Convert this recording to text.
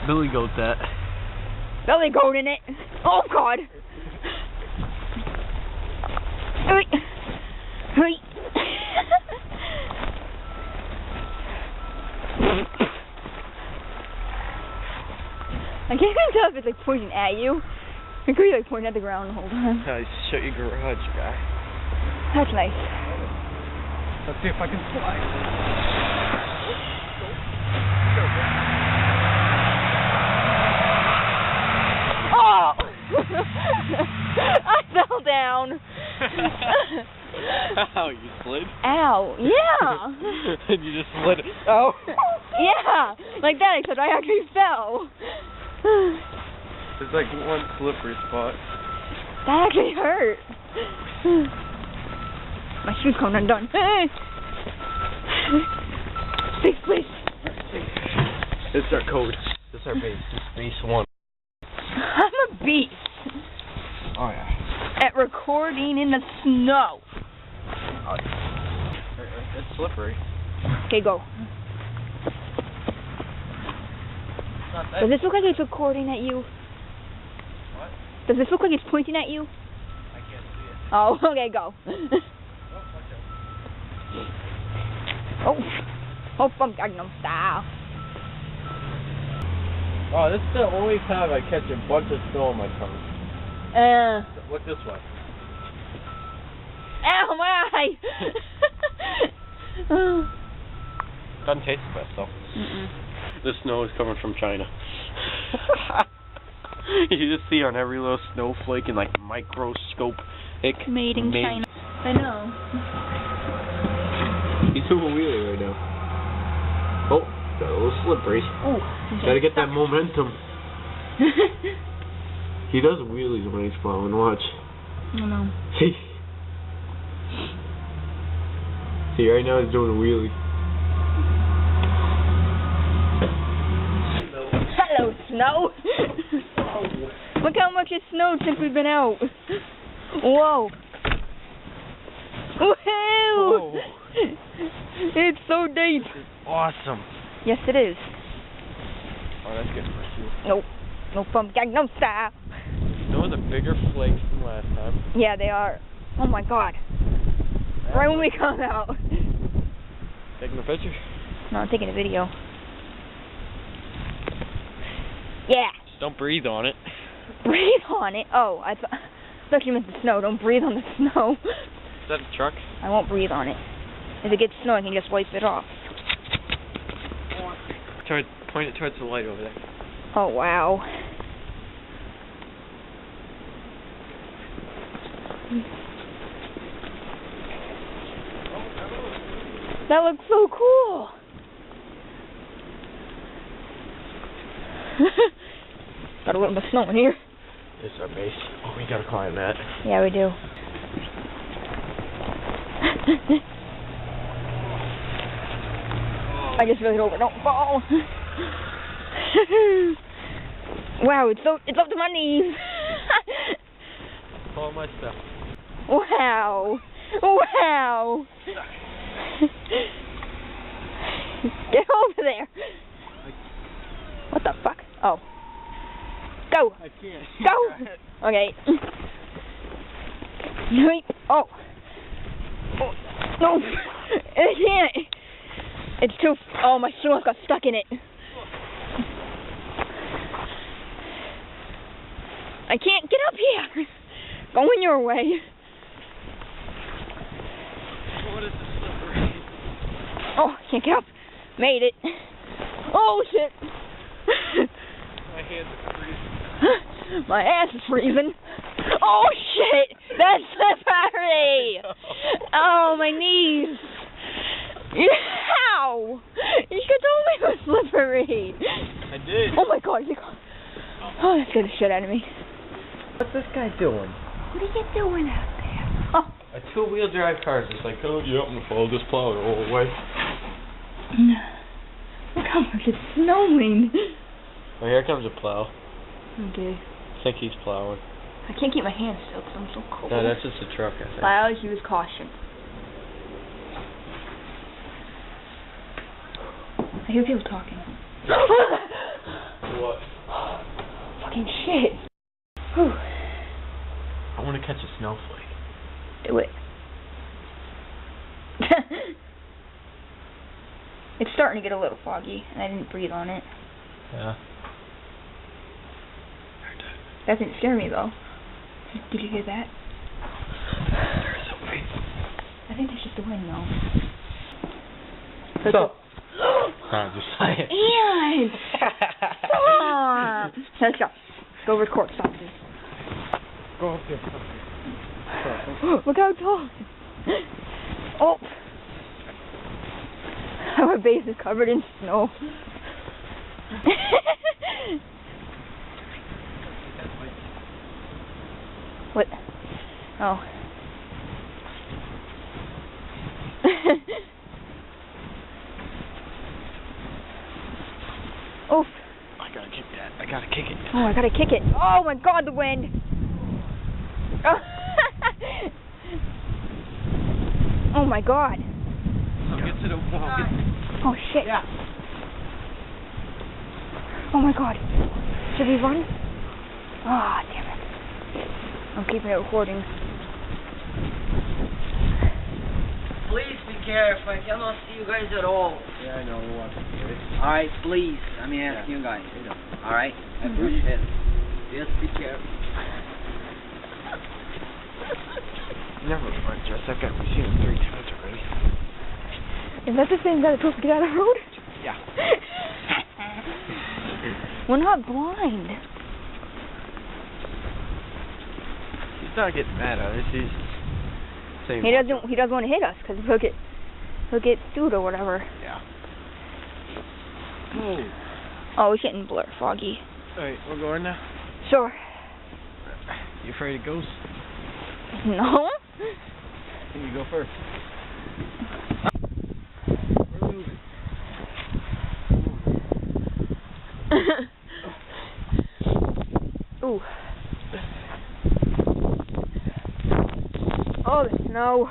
Billy goat that. Billy goat in it. Oh God. Hey. Hey. I can't even tell if it's like pointing at you. It could be like pointing at the ground the whole time. Nice. Shut your garage, guy. That's nice. Let's see if I can fly. Oh! I fell down. Ow, you slid? Ow, yeah. And you just slid. Ow. Yeah, like that, except I actually fell. There's like one slippery spot. That actually hurt. My shoe's coming undone. Hey! Please. This is our code. This is our base. This is base 1. I'm a beast. Oh yeah. At recording in the snow. Oh, yeah. It's slippery. Okay, go. Does this look like it's recording at you? What? Does this look like it's pointing at you? I can't see it. Oh, okay, go. Oh, from Gangnam Style. Oh, this is the only time I catch a bunch of snow on my tongue. Look this way. Ow, my eye! Doesn't taste the best though. This snow is coming from China. You just see on every little snowflake in like microscope. Made in China. I know. He's doing a wheelie right now. Oh, got a little slippery. Oh, gotta get that momentum. He does wheelies when he's plowing. Watch. I know. See, right now he's doing a wheelie. Hello, snow. Look how much it's snowed since we've been out. Whoa. Woohoo! It's so deep. Awesome. Yes, it is. Oh, that's good for you. Nope. No from Gangnam Style. Those are bigger flakes than last time. Yeah, they are. Oh my God. Right when we come out. Taking a picture? No, I'm taking a video. Yeah. Just don't breathe on it. Breathe on it? Oh, I thought you meant the snow. Don't breathe on the snow. Is that a truck? I won't breathe on it. If it gets snow, I can just wipe it off. Point it towards the light over there. Oh, wow. That looks so cool. Got a little bit of snow in here. This is our base. Oh, we gotta climb that. Yeah, we do. I just really hope I don't fall. Wow, it's up to my knees. Follow my stuff. Wow. Wow. Get over there. What the fuck? Oh. Go. I can't. Go. Okay. Oh. Oh. No. I can't. It's too. Oh, my shoe got stuck in it. I can't get up here. Going your way. What is this slippery? Oh, I can't get up. Made it. Oh, shit. My hands are freezing. My ass is freezing. Oh, shit. That's slippery. Oh, my knees. Ow. You should told me it was slippery. I did. Oh, my God. Oh, that scared the shit out of me. What's this guy doing? What are you doing out there? Oh. A two-wheel drive car is just like, oh, yeah, I'm gonna follow this plow the whole way. Look how much it's snowing. Oh, here comes a plow. Okay. I think he's plowing. I can't keep my hands still because I'm so cold. No, that's just a truck, I think. I always use caution. I hear people talking. What? what. Fucking shit. Whew. I want to catch a snowflake. Do it. It's starting to get a little foggy, and I didn't breathe on it. Yeah. That didn't scare me, though. Did you hear that? There's a wind. I think it's just the wind, though. What's up? Just saying. Ian! Stop! Let's go. Go record something. Go up there. Look how tall. Oh! Our base is covered in snow. What? Oh. Oof. I gotta kick that. I gotta kick it. Oh, I gotta kick it. Oh my god, the wind. Oh, oh my god. I'll get to the wall. Oh shit. Yeah. Oh my god. Should we run? Ah, damn it. I'm keeping it recording. Please be careful. I cannot see you guys at all. Yeah, I know. We'll watch it. Alright, please. Let me ask you guys. Alright? I appreciate it. Just be careful. Never mind, Jess. I've got seen him 3 times already. Is that the same guy that's supposed to get out of the road? Yeah. We're not blind. He's not getting mad at us. He's saying. He doesn't want to hit us because he'll get sued or whatever. Yeah. Oh, it's getting blur foggy. Alright, we're going now. Sure. You afraid of ghosts? No. You go first. We're moving. Ooh. Oh, the snow.